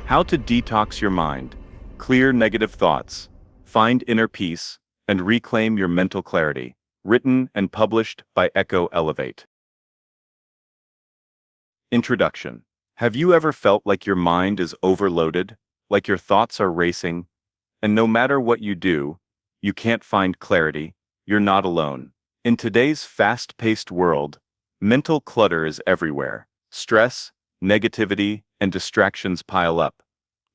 How to detox your mind, clear negative thoughts, find inner peace, and reclaim your mental clarity. Written and published by Echo Elevate. Introduction. Have you ever felt like your mind is overloaded, like your thoughts are racing, and no matter what you do, you can't find clarity? You're not alone. In today's fast-paced world, mental clutter is everywhere. Stress, negativity, and distractions pile up,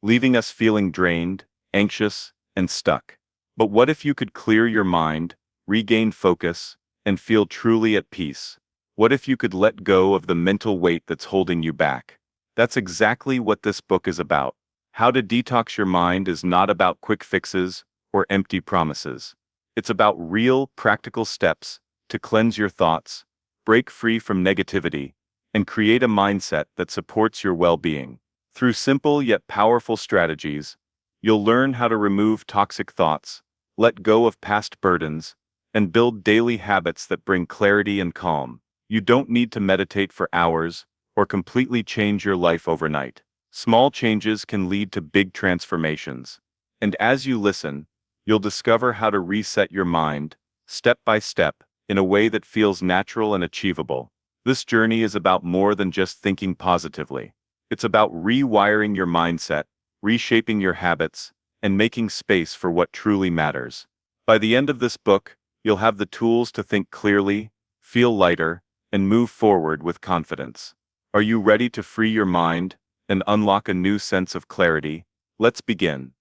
leaving us feeling drained, anxious, and stuck. But what if you could clear your mind, regain focus, and feel truly at peace? What if you could let go of the mental weight that's holding you back? That's exactly what this book is about. How to Detox Your Mind is not about quick fixes or empty promises. It's about real, practical steps to cleanse your thoughts, break free from negativity, and create a mindset that supports your well-being. Through simple yet powerful strategies, you'll learn how to remove toxic thoughts, let go of past burdens, and build daily habits that bring clarity and calm. You don't need to meditate for hours or completely change your life overnight. Small changes can lead to big transformations. And as you listen, you'll discover how to reset your mind, step by step, in a way that feels natural and achievable. This journey is about more than just thinking positively. It's about rewiring your mindset, reshaping your habits, and making space for what truly matters. By the end of this book, you'll have the tools to think clearly, feel lighter, and move forward with confidence. Are you ready to free your mind and unlock a new sense of clarity? Let's begin.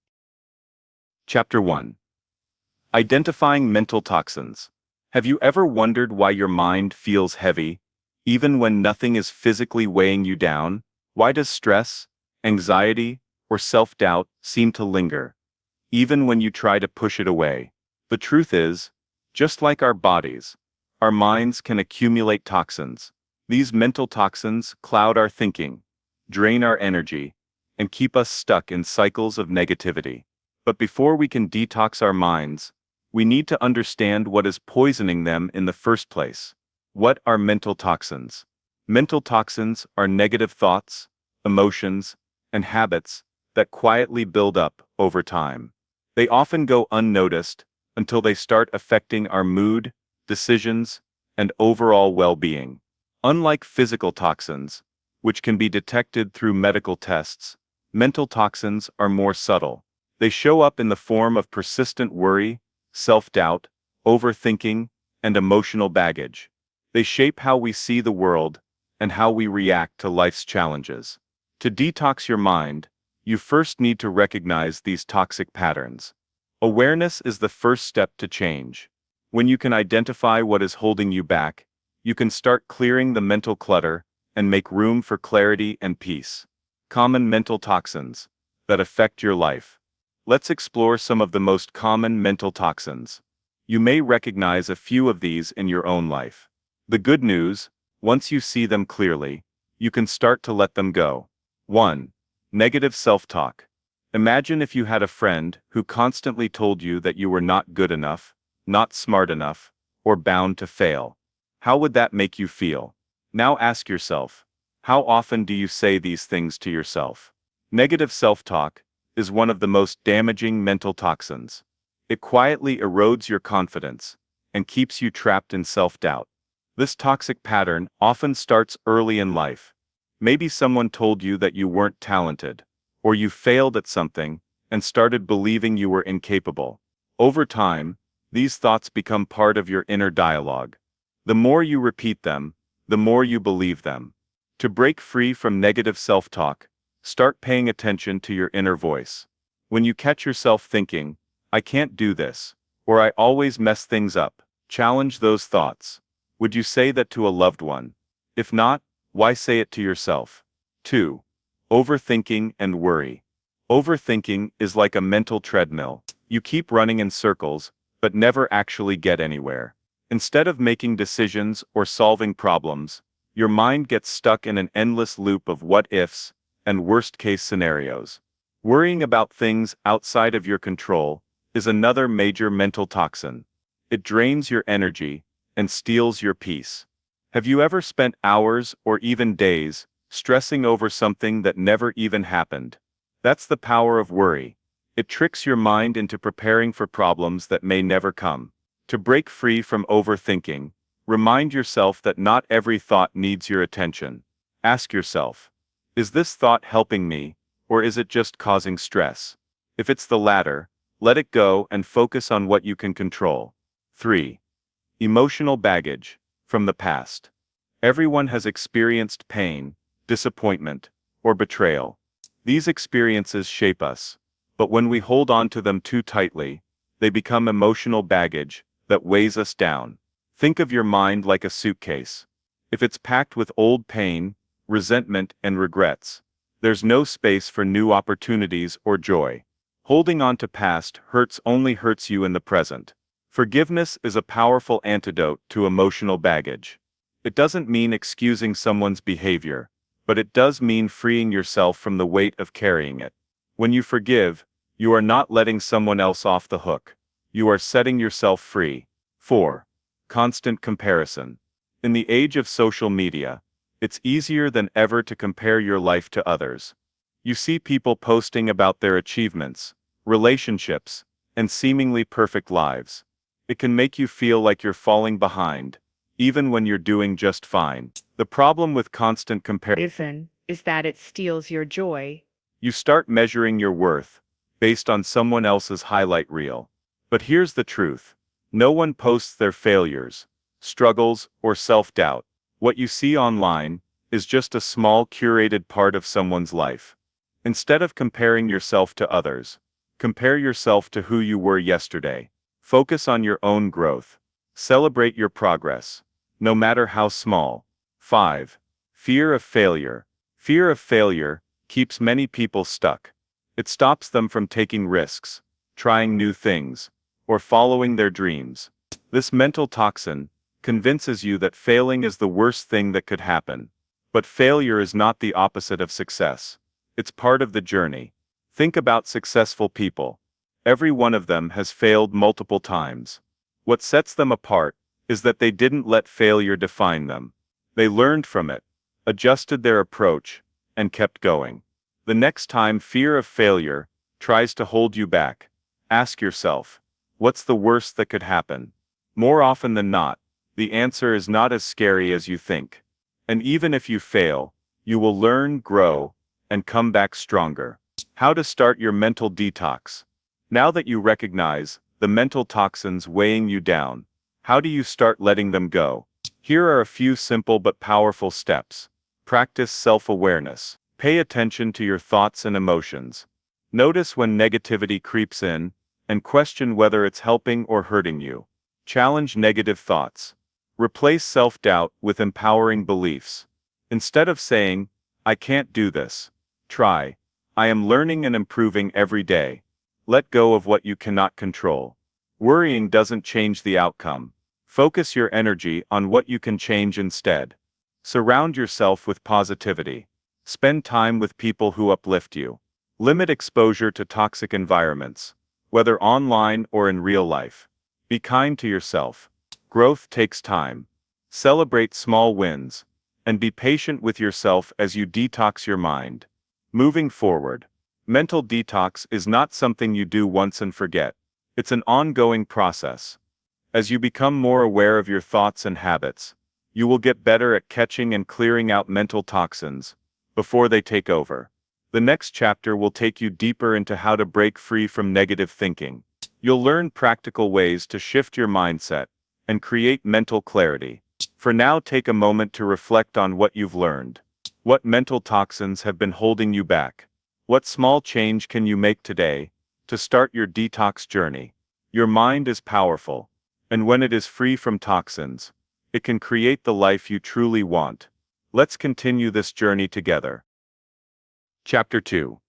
Chapter 1. Identifying mental toxins. Have you ever wondered why your mind feels heavy, even when nothing is physically weighing you down? Why does stress, anxiety, or self-doubt seem to linger, even when you try to push it away? The truth is, just like our bodies, our minds can accumulate toxins. These mental toxins cloud our thinking, drain our energy, and keep us stuck in cycles of negativity. But before we can detox our minds, we need to understand what is poisoning them in the first place. What are mental toxins? Mental toxins are negative thoughts, emotions, and habits that quietly build up over time. They often go unnoticed until they start affecting our mood, decisions, and overall well-being. Unlike physical toxins, which can be detected through medical tests, mental toxins are more subtle. They show up in the form of persistent worry, self-doubt, overthinking, and emotional baggage. They shape how we see the world and how we react to life's challenges. To detox your mind, you first need to recognize these toxic patterns. Awareness is the first step to change. When you can identify what is holding you back, you can start clearing the mental clutter and make room for clarity and peace. Common mental toxins that affect your life. Let's explore some of the most common mental toxins. You may recognize a few of these in your own life. The good news, once you see them clearly, you can start to let them go. 1. Negative self-talk. Imagine if you had a friend who constantly told you that you were not good enough, not smart enough, or bound to fail. How would that make you feel? Now ask yourself, how often do you say these things to yourself? Negative self-talk is one of the most damaging mental toxins. It quietly erodes your confidence and keeps you trapped in self-doubt. This toxic pattern often starts early in life. Maybe someone told you that you weren't talented, or you failed at something and started believing you were incapable. Over time, these thoughts become part of your inner dialogue. The more you repeat them, the more you believe them. To break free from negative self-talk, start paying attention to your inner voice. When you catch yourself thinking, "I can't do this," or "I always mess things up," challenge those thoughts. Would you say that to a loved one? If not, why say it to yourself? 2. Overthinking and worry. Overthinking is like a mental treadmill. You keep running in circles, but never actually get anywhere. Instead of making decisions or solving problems, your mind gets stuck in an endless loop of what-ifs and worst-case scenarios. Worrying about things outside of your control is another major mental toxin. It drains your energy and steals your peace. Have you ever spent hours or even days stressing over something that never even happened? That's the power of worry. It tricks your mind into preparing for problems that may never come. To break free from overthinking, remind yourself that not every thought needs your attention. Ask yourself, is this thought helping me, or is it just causing stress? If it's the latter, let it go and focus on what you can control. 3. Emotional baggage from the past. Everyone has experienced pain, disappointment, or betrayal. These experiences shape us, but when we hold on to them too tightly, they become emotional baggage that weighs us down. Think of your mind like a suitcase. If it's packed with old pain, resentment, and regrets, there's no space for new opportunities or joy. Holding on to past hurts only hurts you in the present. Forgiveness is a powerful antidote to emotional baggage. It doesn't mean excusing someone's behavior, but it does mean freeing yourself from the weight of carrying it. When you forgive, you are not letting someone else off the hook. You are setting yourself free. 4. Constant comparison. In the age of social media, it's easier than ever to compare your life to others. You see people posting about their achievements, relationships, and seemingly perfect lives. It can make you feel like you're falling behind, even when you're doing just fine. The problem with constant comparison Is that it steals your joy. you start measuring your worth based on someone else's highlight reel. But here's the truth. No one posts their failures, struggles, or self-doubt. What you see online is just a small curated part of someone's life. Instead of comparing yourself to others, compare yourself to who you were yesterday. Focus on your own growth. Celebrate your progress, no matter how small. 5. Fear of failure. Fear of failure keeps many people stuck. It stops them from taking risks, trying new things, or following their dreams. This mental toxin convinces you that failing is the worst thing that could happen. But failure is not the opposite of success. It's part of the journey. Think about successful people. Every one of them has failed multiple times. What sets them apart is that they didn't let failure define them. They learned from it, adjusted their approach, and kept going. The next time fear of failure tries to hold you back, ask yourself, what's the worst that could happen? More often than not, the answer is not as scary as you think. And even if you fail, you will learn, grow, and come back stronger. How to start your mental detox. Now that you recognize the mental toxins weighing you down, how do you start letting them go? Here are a few simple but powerful steps. Practice self-awareness. Pay attention to your thoughts and emotions. Notice when negativity creeps in, and question whether it's helping or hurting you. Challenge negative thoughts. Replace self-doubt with empowering beliefs. Instead of saying, I can't do this, try, I am learning and improving every day. Let go of what you cannot control. Worrying doesn't change the outcome. Focus your energy on what you can change instead. Surround yourself with positivity. Spend time with people who uplift you. Limit exposure to toxic environments, whether online or in real life. Be kind to yourself. Growth takes time. Celebrate small wins, and be patient with yourself as you detox your mind. Moving forward, mental detox is not something you do once and forget. It's an ongoing process. As you become more aware of your thoughts and habits, you will get better at catching and clearing out mental toxins before they take over. The next chapter will take you deeper into how to break free from negative thinking. You'll learn practical ways to shift your mindset and create mental clarity. For now, take a moment to reflect on what you've learned. What mental toxins have been holding you back? What small change can you make today to start your detox journey? Your mind is powerful, and when it is free from toxins, it can create the life you truly want. Let's continue this journey together. Chapter 2.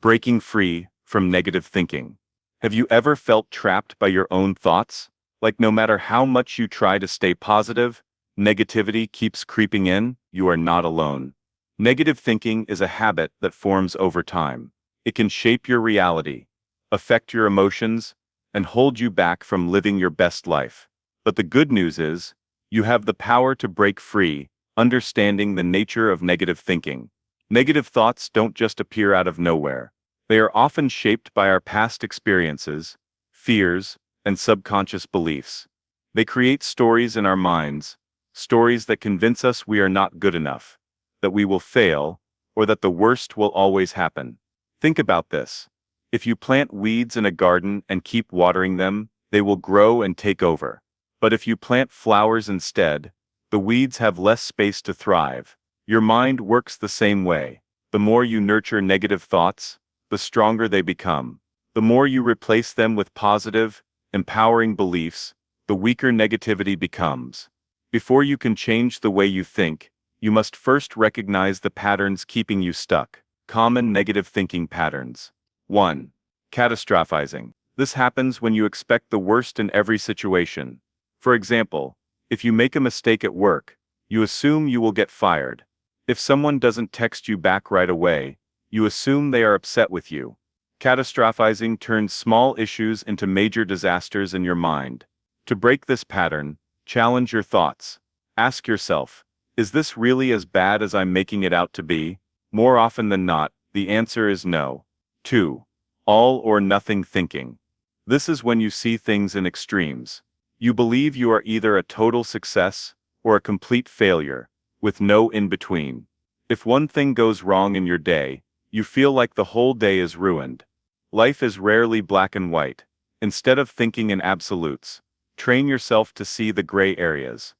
Breaking free from negative thinking. Have you ever felt trapped by your own thoughts? Like no matter how much you try to stay positive, negativity keeps creeping in? You are not alone. Negative thinking is a habit that forms over time. It can shape your reality, affect your emotions, and hold you back from living your best life. But the good news is, you have the power to break free, understanding the nature of negative thinking. Negative thoughts don't just appear out of nowhere. They are often shaped by our past experiences, fears, and subconscious beliefs. They create stories in our minds, stories that convince us we are not good enough, that we will fail, or that the worst will always happen. Think about this. If you plant weeds in a garden and keep watering them, they will grow and take over. But if you plant flowers instead, the weeds have less space to thrive. Your mind works the same way. The more you nurture negative thoughts, the stronger they become. The more you replace them with positive, empowering beliefs, the weaker negativity becomes. Before you can change the way you think, you must first recognize the patterns keeping you stuck. Common negative thinking patterns. 1. Catastrophizing. This happens when you expect the worst in every situation. For example, if you make a mistake at work, you assume you will get fired. If someone doesn't text you back right away, you assume they are upset with you. Catastrophizing turns small issues into major disasters in your mind. To break this pattern, challenge your thoughts. Ask yourself, is this really as bad as I'm making it out to be? More often than not, the answer is no. 2. All or nothing thinking. This is when you see things in extremes. You believe you are either a total success or a complete failure, with no in-between. If one thing goes wrong in your day, you feel like the whole day is ruined. Life is rarely black and white. Instead of thinking in absolutes, train yourself to see the gray areas.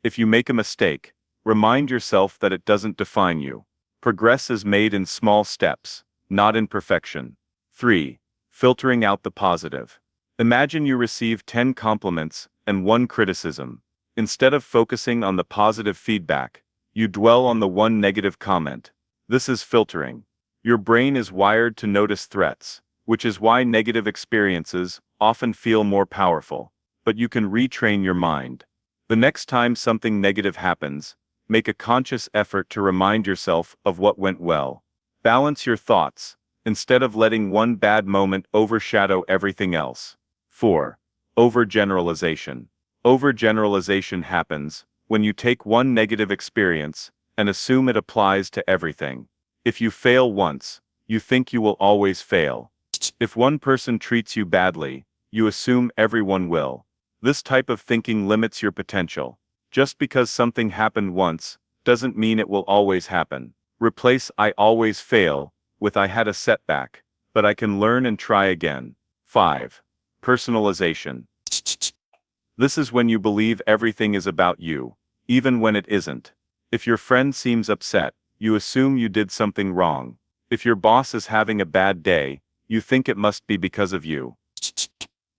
If you make a mistake, remind yourself that it doesn't define you. Progress is made in small steps, not in perfection. 3. Filtering out the positive. Imagine you receive 10 compliments and 1 criticism. Instead of focusing on the positive feedback, you dwell on the 1 negative comment. This is filtering. Your brain is wired to notice threats, which is why negative experiences often feel more powerful. But you can retrain your mind. The next time something negative happens, make a conscious effort to remind yourself of what went well. Balance your thoughts, instead of letting one bad moment overshadow everything else. 4. Overgeneralization. Overgeneralization happens when you take one negative experience and assume it applies to everything. If you fail once, you think you will always fail. If one person treats you badly, you assume everyone will. This type of thinking limits your potential. Just because something happened once, doesn't mean it will always happen. Replace "I always fail" with "I had a setback, but I can learn and try again." 5. Personalization. This is when you believe everything is about you, even when it isn't. If your friend seems upset, you assume you did something wrong. If your boss is having a bad day, you think it must be because of you.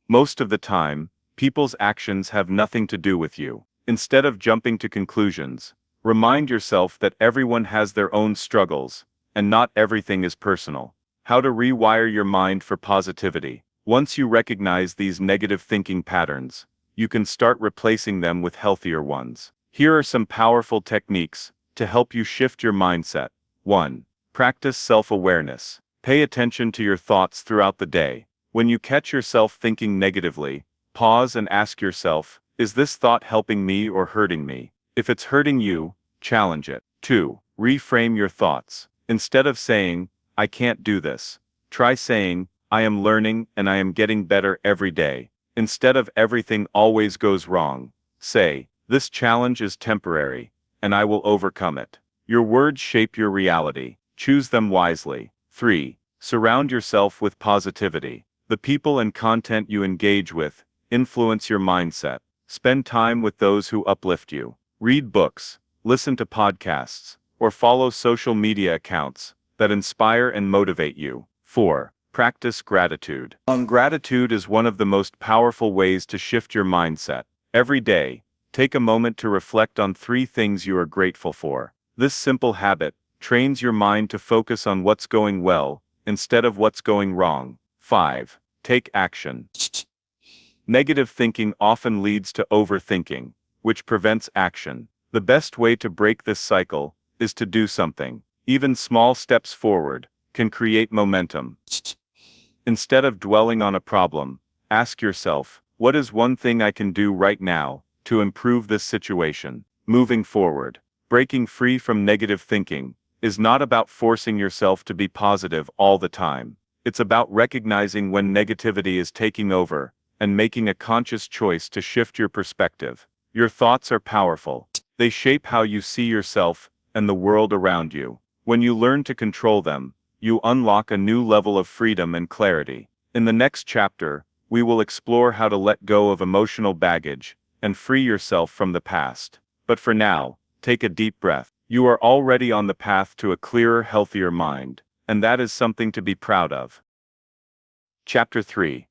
Most of the time, people's actions have nothing to do with you. Instead of jumping to conclusions, remind yourself that everyone has their own struggles, and not everything is personal. How to rewire your mind for positivity. Once you recognize these negative thinking patterns, you can start replacing them with healthier ones. Here are some powerful techniques to help you shift your mindset. 1. Practice self-awareness. Pay attention to your thoughts throughout the day. When you catch yourself thinking negatively, pause and ask yourself, is this thought helping me or hurting me? If it's hurting you, challenge it. 2. Reframe your thoughts. Instead of saying, "I can't do this," try saying, "I am learning and I am getting better every day." Instead of "everything always goes wrong," say, "This challenge is temporary, and I will overcome it." Your words shape your reality. Choose them wisely. 3. Surround yourself with positivity. The people and content you engage with influence your mindset. Spend time with those who uplift you. Read books, listen to podcasts, or follow social media accounts that inspire and motivate you. 4. Practice gratitude. Gratitude is one of the most powerful ways to shift your mindset. Every day, take a moment to reflect on 3 things you are grateful for. This simple habit trains your mind to focus on what's going well instead of what's going wrong. 5. Take action. Negative thinking often leads to overthinking, which prevents action. The best way to break this cycle is to do something. Even small steps forward can create momentum. Instead of dwelling on a problem, ask yourself, what is one thing I can do right now to improve this situation? Moving forward, breaking free from negative thinking is not about forcing yourself to be positive all the time. It's about recognizing when negativity is taking over and making a conscious choice to shift your perspective. Your thoughts are powerful. They shape how you see yourself and the world around you. When you learn to control them, you unlock a new level of freedom and clarity. In the next chapter, we will explore how to let go of emotional baggage and free yourself from the past. But for now, take a deep breath. You are already on the path to a clearer, healthier mind, and that is something to be proud of. Chapter 3.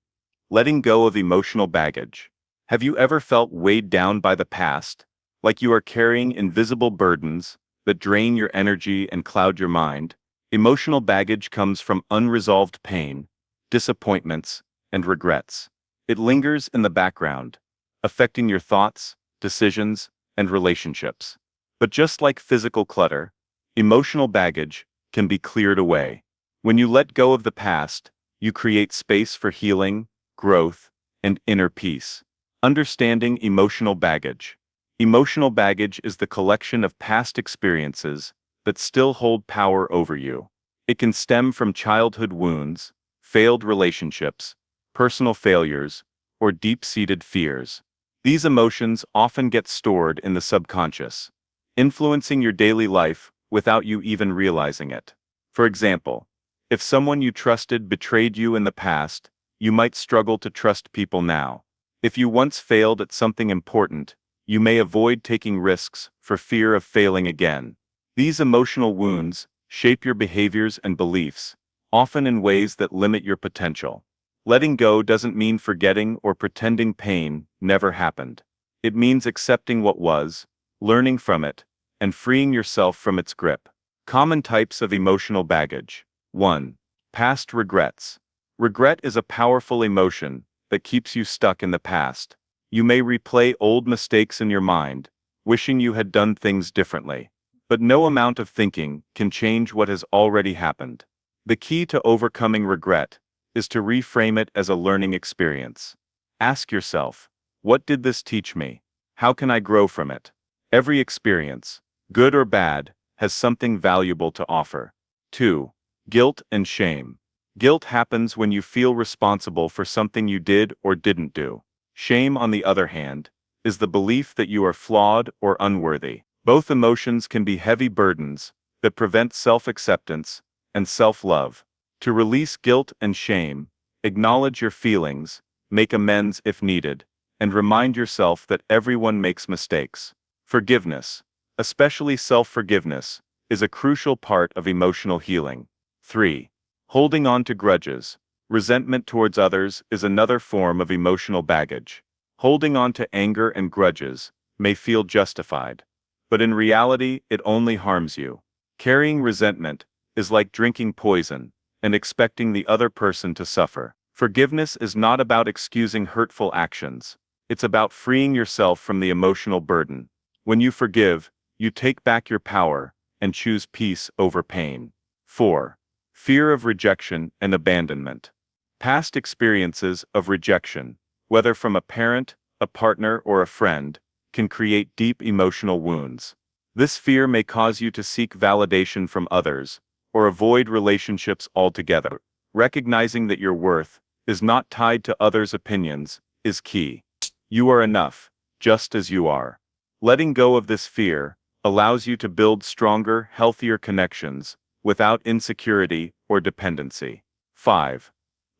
Letting go of emotional baggage. Have you ever felt weighed down by the past, like you are carrying invisible burdens that drain your energy and cloud your mind? Emotional baggage comes from unresolved pain, disappointments, and regrets. It lingers in the background, affecting your thoughts, decisions, and relationships. But just like physical clutter, emotional baggage can be cleared away. When you let go of the past, you create space for healing, growth, and inner peace. Understanding emotional baggage. Emotional baggage is the collection of past experiences that still hold power over you. It can stem from childhood wounds, failed relationships, personal failures, or deep-seated fears. These emotions often get stored in the subconscious, influencing your daily life without you even realizing it. For example, if someone you trusted betrayed you in the past, you might struggle to trust people now. If you once failed at something important, you may avoid taking risks for fear of failing again. These emotional wounds shape your behaviors and beliefs, often in ways that limit your potential. Letting go doesn't mean forgetting or pretending pain never happened. It means accepting what was, learning from it, and freeing yourself from its grip. Common types of emotional baggage. 1. Past regrets. Regret is a powerful emotion that keeps you stuck in the past. You may replay old mistakes in your mind, wishing you had done things differently. But no amount of thinking can change what has already happened. The key to overcoming regret is to reframe it as a learning experience. Ask yourself, what did this teach me? How can I grow from it? Every experience, good or bad, has something valuable to offer. 2. Guilt and shame. Guilt happens when you feel responsible for something you did or didn't do. Shame, on the other hand, is the belief that you are flawed or unworthy. Both emotions can be heavy burdens that prevent self-acceptance and self-love. To release guilt and shame, acknowledge your feelings, make amends if needed, and remind yourself that everyone makes mistakes. Forgiveness, especially self-forgiveness, is a crucial part of emotional healing. 3. Holding on to grudges. Resentment towards others is another form of emotional baggage. Holding on to anger and grudges may feel justified, but in reality it only harms you. Carrying resentment is like drinking poison and expecting the other person to suffer. Forgiveness is not about excusing hurtful actions. It's about freeing yourself from the emotional burden. When you forgive, you take back your power and choose peace over pain. 4. Fear of rejection and abandonment. Past experiences of rejection, whether from a parent, a partner, or a friend, can create deep emotional wounds. This fear may cause you to seek validation from others, or avoid relationships altogether. Recognizing that your worth is not tied to others' opinions is key. You are enough, just as you are. Letting go of this fear allows you to build stronger, healthier connections without insecurity or dependency. 5.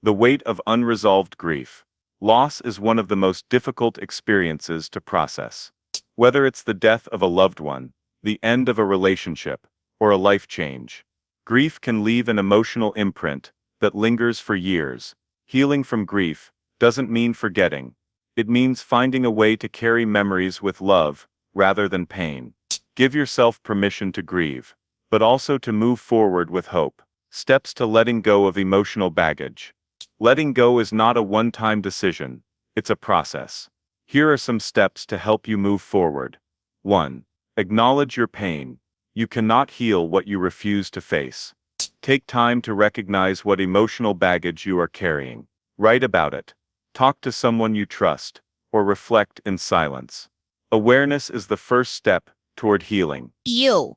The weight of unresolved grief. Loss is one of the most difficult experiences to process. Whether it's the death of a loved one, the end of a relationship, or a life change, grief can leave an emotional imprint that lingers for years. Healing from grief doesn't mean forgetting. It means finding a way to carry memories with love rather than pain. Give yourself permission to grieve, but also to move forward with hope. Steps to letting go of emotional baggage. Letting go is not a one-time decision, it's a process. Here are some steps to help you move forward. 1. Acknowledge your pain. You cannot heal what you refuse to face. Take time to recognize what emotional baggage you are carrying. Write about it. Talk to someone you trust, or reflect in silence. Awareness is the first step toward healing. You.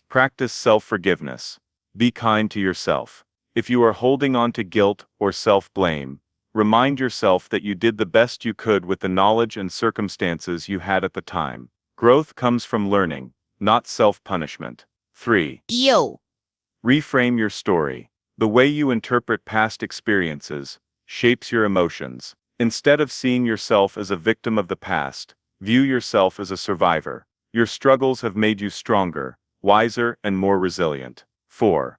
Practice self-forgiveness. Be kind to yourself. If you are holding on to guilt or self-blame, remind yourself that you did the best you could with the knowledge and circumstances you had at the time. Growth comes from learning, not self-punishment. 3. Yo. Reframe your story. The way you interpret past experiences shapes your emotions. Instead of seeing yourself as a victim of the past, view yourself as a survivor. Your struggles have made you stronger, wiser, and more resilient. 4.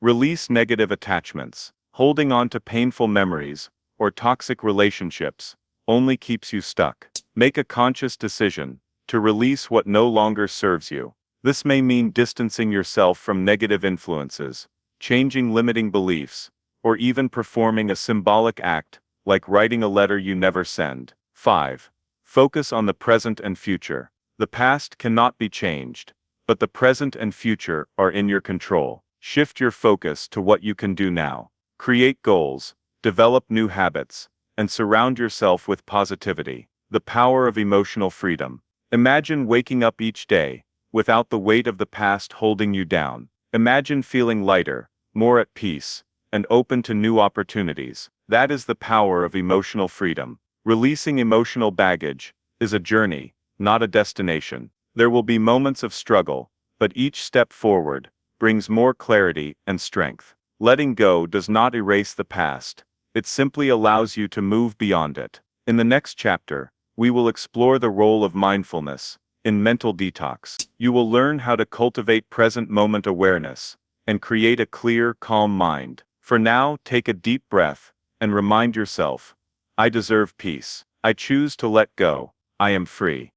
Release negative attachments. Holding on to painful memories or toxic relationships only keeps you stuck. Make a conscious decision to release what no longer serves you. This may mean distancing yourself from negative influences, changing limiting beliefs, or even performing a symbolic act like writing a letter you never send. 5. Focus on the present and future. The past cannot be changed, but the present and future are in your control. Shift your focus to what you can do now. Create goals, develop new habits, and surround yourself with positivity. The power of emotional freedom. Imagine waking up each day without the weight of the past holding you down. Imagine feeling lighter, more at peace, and open to new opportunities. That is the power of emotional freedom. Releasing emotional baggage is a journey, not a destination. There will be moments of struggle, but each step forward brings more clarity and strength. Letting go does not erase the past. It simply allows you to move beyond it. In the next chapter, we will explore the role of mindfulness in mental detox. You will learn how to cultivate present moment awareness and create a clear, calm mind. For now, take a deep breath and remind yourself, I deserve peace. I choose to let go. I am free.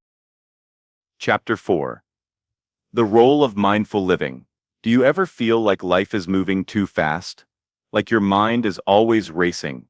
Chapter 4. The role of mindful living. Do you ever feel like life is moving too fast? Like your mind is always racing,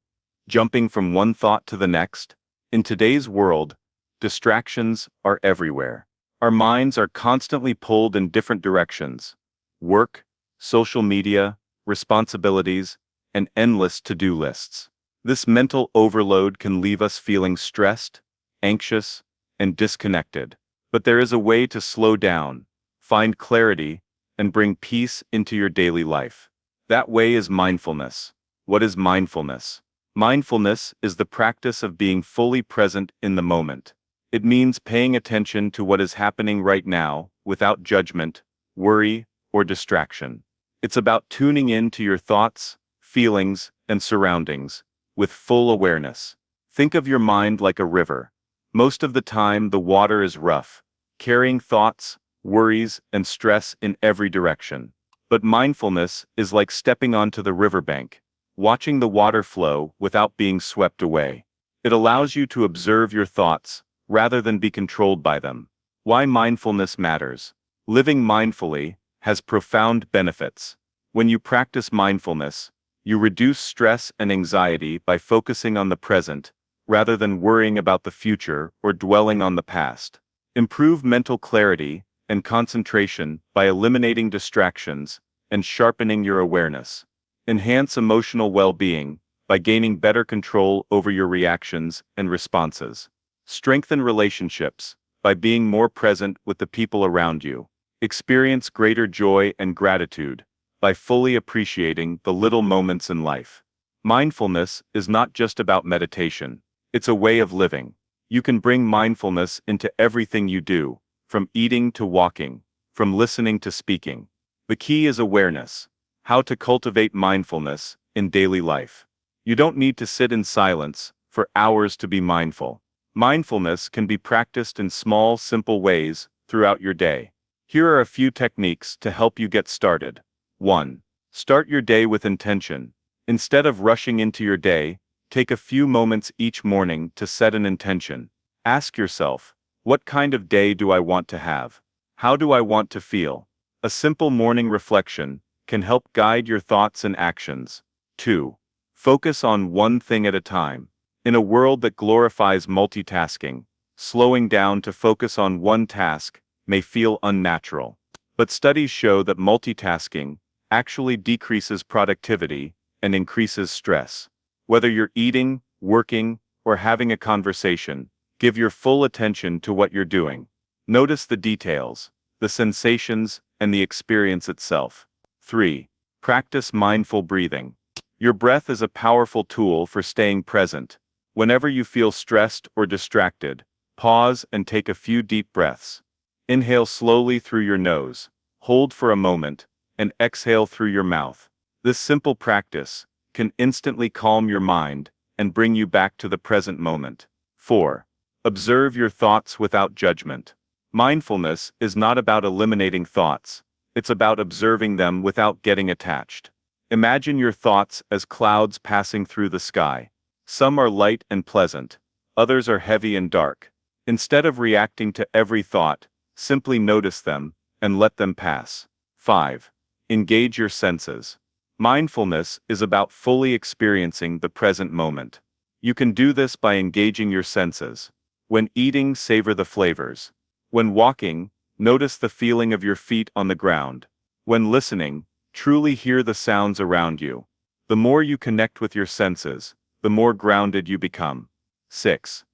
jumping from one thought to the next? In today's world, distractions are everywhere. Our minds are constantly pulled in different directions. Work, social media, responsibilities, and endless to-do lists. This mental overload can leave us feeling stressed, anxious, and disconnected. But there is a way to slow down, find clarity, and bring peace into your daily life. That way is mindfulness. What is mindfulness? Mindfulness is the practice of being fully present in the moment. It means paying attention to what is happening right now without judgment, worry, or distraction. It's about tuning in to your thoughts, feelings, and surroundings with full awareness. Think of your mind like a river. Most of the time, the water is rough, carrying thoughts, worries, and stress in every direction. But mindfulness is like stepping onto the riverbank, watching the water flow without being swept away. It allows you to observe your thoughts, rather than be controlled by them. Why mindfulness matters. Living mindfully has profound benefits. When you practice mindfulness, you reduce stress and anxiety by focusing on the present, rather than worrying about the future or dwelling on the past. Improve mental clarity and concentration by eliminating distractions and sharpening your awareness. Enhance emotional well-being by gaining better control over your reactions and responses. Strengthen relationships by being more present with the people around you. Experience greater joy and gratitude by fully appreciating the little moments in life. Mindfulness is not just about meditation. It's a way of living. You can bring mindfulness into everything you do, from eating to walking, from listening to speaking. The key is awareness. How to cultivate mindfulness in daily life. You don't need to sit in silence for hours to be mindful. Mindfulness can be practiced in small, simple ways throughout your day. Here are a few techniques to help you get started. 1. Start your day with intention. Instead of rushing into your day, take a few moments each morning to set an intention. Ask yourself, what kind of day do I want to have? How do I want to feel? A simple morning reflection can help guide your thoughts and actions. 2. Focus on one thing at a time. In a world that glorifies multitasking, slowing down to focus on one task may feel unnatural. But studies show that multitasking actually decreases productivity and increases stress. Whether you're eating, working, or having a conversation, give your full attention to what you're doing. Notice the details, the sensations, and the experience itself. 3. Practice mindful breathing. Your breath is a powerful tool for staying present. Whenever you feel stressed or distracted, pause and take a few deep breaths. Inhale slowly through your nose, hold for a moment, and exhale through your mouth. This simple practice can instantly calm your mind and bring you back to the present moment. 4. Observe your thoughts without judgment. Mindfulness is not about eliminating thoughts. It's about observing them without getting attached. Imagine your thoughts as clouds passing through the sky. Some are light and pleasant, others are heavy and dark. Instead of reacting to every thought, simply notice them and let them pass. 5. Engage your senses. Mindfulness is about fully experiencing the present moment. You can do this by engaging your senses. When eating, savor the flavors. When walking, notice the feeling of your feet on the ground. When listening, truly hear the sounds around you. The more you connect with your senses, the more grounded you become. 6.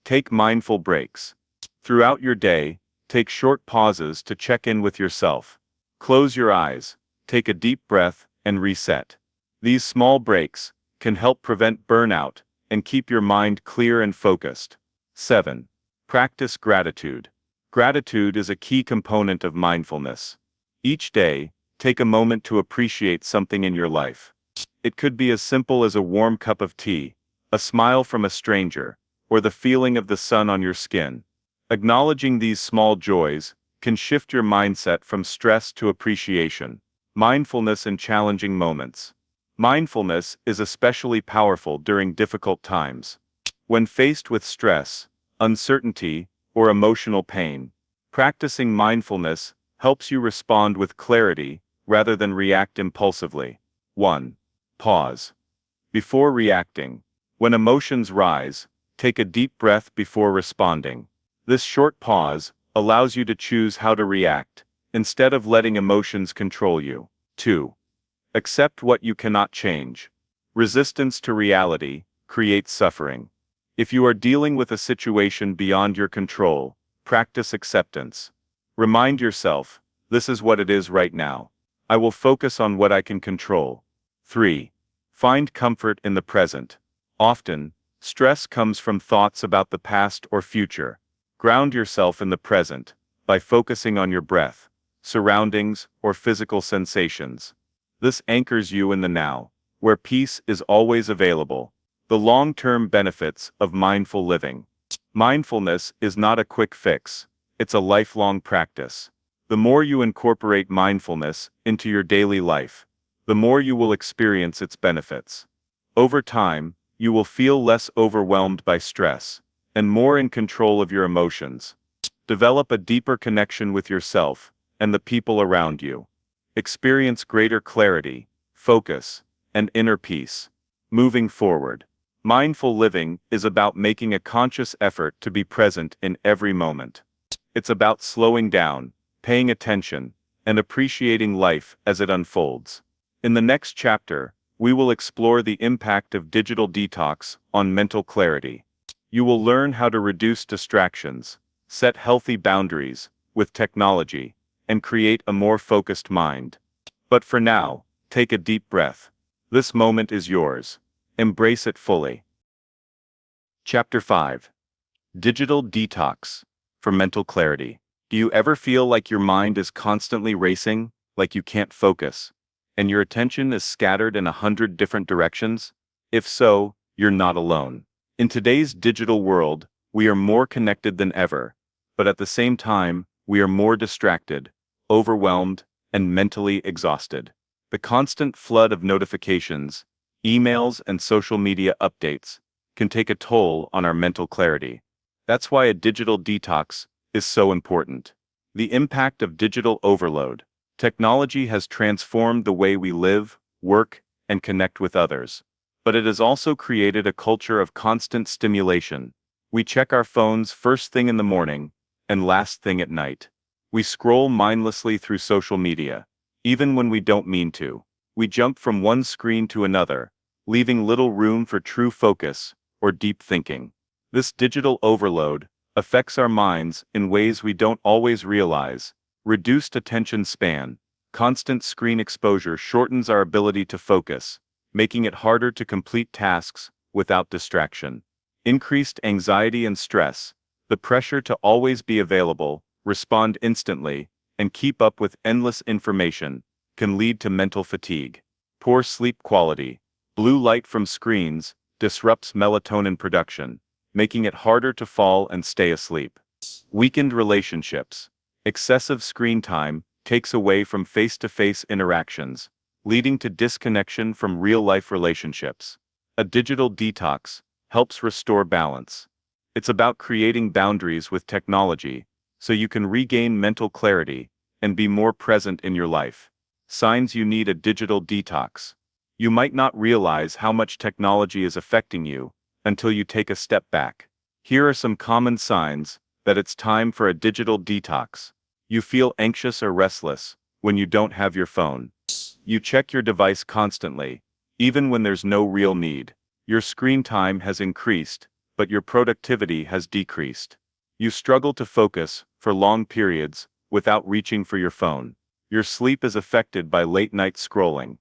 Take mindful breaks. Throughout your day, take short pauses to check in with yourself. Close your eyes, take a deep breath, and reset. These small breaks can help prevent burnout and keep your mind clear and focused. 7. Practice gratitude. Gratitude is a key component of mindfulness. Each day, take a moment to appreciate something in your life. It could be as simple as a warm cup of tea, a smile from a stranger, or the feeling of the sun on your skin. Acknowledging these small joys can shift your mindset from stress to appreciation. Mindfulness in challenging moments. Mindfulness is especially powerful during difficult times. When faced with stress, uncertainty, or emotional pain, practicing mindfulness helps you respond with clarity rather than react impulsively. 1. Pause. Before reacting. When emotions rise, take a deep breath before responding. This short pause allows you to choose how to react, instead of letting emotions control you. 2. Accept what you cannot change. Resistance to reality creates suffering. If you are dealing with a situation beyond your control, practice acceptance. Remind yourself, this is what it is right now. I will focus on what I can control. 3. Find comfort in the present. Often, stress comes from thoughts about the past or future. Ground yourself in the present by focusing on your breath, surroundings, or physical sensations. This anchors you in the now, where peace is always available. The long-term benefits of mindful living. Mindfulness is not a quick fix, it's a lifelong practice. The more you incorporate mindfulness into your daily life, the more you will experience its benefits. Over time, you will feel less overwhelmed by stress, and more in control of your emotions. Develop a deeper connection with yourself and the people around you. Experience greater clarity, focus, and inner peace. Moving forward. Mindful living is about making a conscious effort to be present in every moment. It's about slowing down, paying attention, and appreciating life as it unfolds. In the next chapter, we will explore the impact of digital detox on mental clarity. You will learn how to reduce distractions, set healthy boundaries with technology, and create a more focused mind. But for now, take a deep breath. This moment is yours. Embrace it fully. Chapter 5. Digital Detox for Mental Clarity. Do you ever feel like your mind is constantly racing, like you can't focus, and your attention is scattered in 100 different directions? If so, you're not alone. In today's digital world, we are more connected than ever, but at the same time, we are more distracted, overwhelmed, and mentally exhausted. The constant flood of notifications, emails, and social media updates can take a toll on our mental clarity. That's why a digital detox is so important. The impact of digital overload. Technology has transformed the way we live, work, and connect with others. But it has also created a culture of constant stimulation. We check our phones first thing in the morning and last thing at night. We scroll mindlessly through social media, even when we don't mean to. We jump from one screen to another, leaving little room for true focus or deep thinking. This digital overload affects our minds in ways we don't always realize. Reduced attention span. Constant screen exposure shortens our ability to focus, making it harder to complete tasks without distraction. Increased anxiety and stress, the pressure to always be available, respond instantly, and keep up with endless information, can lead to mental fatigue. Poor sleep quality. Blue light from screens disrupts melatonin production, making it harder to fall and stay asleep. Weakened relationships. Excessive screen time takes away from face-to-face interactions, leading to disconnection from real-life relationships. A digital detox helps restore balance. It's about creating boundaries with technology so you can regain mental clarity and be more present in your life. Signs you need a digital detox. You might not realize how much technology is affecting you until you take a step back. Here are some common signs that it's time for a digital detox. You feel anxious or restless when you don't have your phone. You check your device constantly, even when there's no real need. Your screen time has increased, but your productivity has decreased. You struggle to focus for long periods without reaching for your phone. Your sleep is affected by late-night scrolling.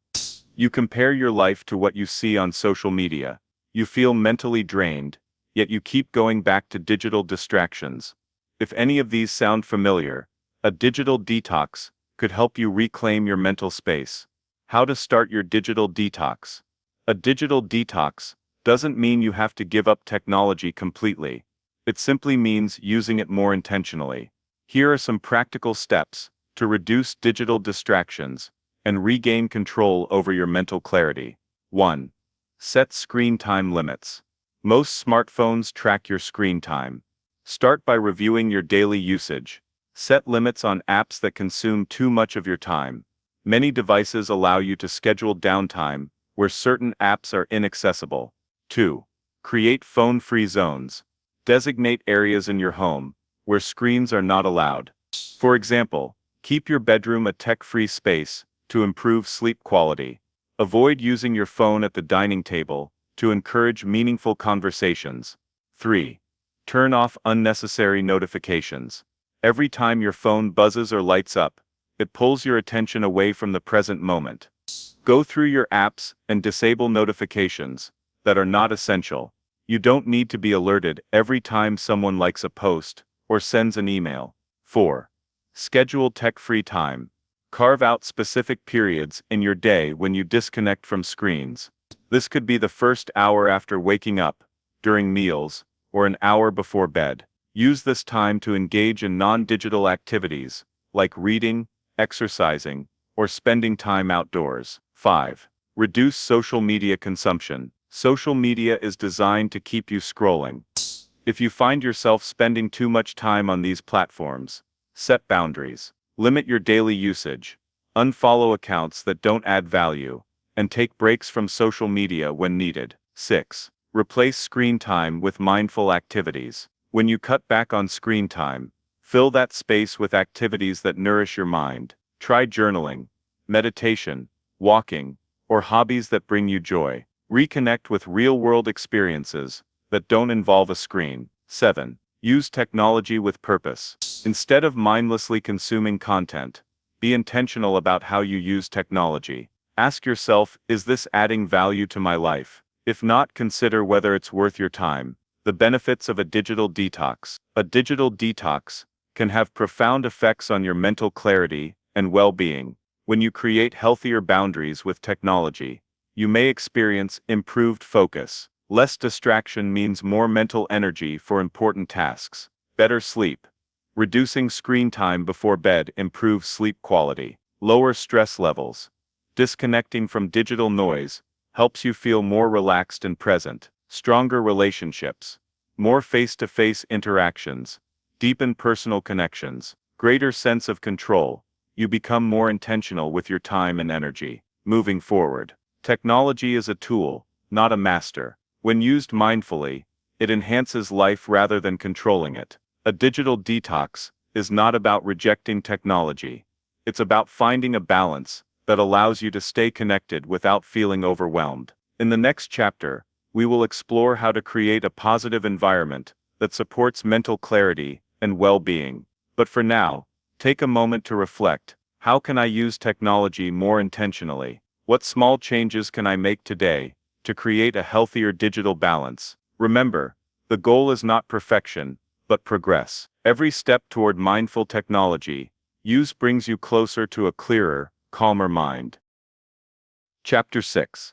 You compare your life to what you see on social media. You feel mentally drained, yet you keep going back to digital distractions. If any of these sound familiar, a digital detox could help you reclaim your mental space. How to start your digital detox. A digital detox doesn't mean you have to give up technology completely. It simply means using it more intentionally. Here are some practical steps to reduce digital distractions and regain control over your mental clarity. 1. Set screen time limits. Most smartphones track your screen time. Start by reviewing your daily usage. Set limits on apps that consume too much of your time. Many devices allow you to schedule downtime where certain apps are inaccessible. 2. Create phone-free zones. Designate areas in your home where screens are not allowed. For example, keep your bedroom a tech-free space to improve sleep quality. Avoid using your phone at the dining table to encourage meaningful conversations. 3. Turn off unnecessary notifications. Every time your phone buzzes or lights up, it pulls your attention away from the present moment. Go through your apps and disable notifications that are not essential. You don't need to be alerted every time someone likes a post or sends an email. 4. Schedule tech-free time. Carve out specific periods in your day when you disconnect from screens. This could be the first hour after waking up, during meals, or an hour before bed. Use this time to engage in non-digital activities, like reading, exercising, or spending time outdoors. 5. Reduce social media consumption. Social media is designed to keep you scrolling. If you find yourself spending too much time on these platforms, set boundaries. Limit your daily usage. Unfollow accounts that don't add value, and take breaks from social media when needed. 6. Replace screen time with mindful activities. When you cut back on screen time, fill that space with activities that nourish your mind. Try journaling, meditation, walking, or hobbies that bring you joy. Reconnect with real-world experiences that don't involve a screen. 7. Use technology with purpose. Instead of mindlessly consuming content, be intentional about how you use technology. Ask yourself, is this adding value to my life? If not, consider whether it's worth your time. The benefits of a digital detox. A digital detox can have profound effects on your mental clarity and well-being. When you create healthier boundaries with technology, you may experience improved focus. Less distraction means more mental energy for important tasks. Better sleep. Reducing screen time before bed improves sleep quality. Lower stress levels. Disconnecting from digital noise helps you feel more relaxed and present. Stronger relationships. More face-to-face interactions. Deepen personal connections. Greater sense of control. You become more intentional with your time and energy. Moving forward. Technology is a tool, not a master. When used mindfully, it enhances life rather than controlling it. A digital detox is not about rejecting technology. It's about finding a balance that allows you to stay connected without feeling overwhelmed. In the next chapter, we will explore how to create a positive environment that supports mental clarity and well-being. But for now, take a moment to reflect. How can I use technology more intentionally? What small changes can I make today to create a healthier digital balance? Remember, the goal is not perfection, but progress. Every step toward mindful technology use brings you closer to a clearer, calmer mind. Chapter 6.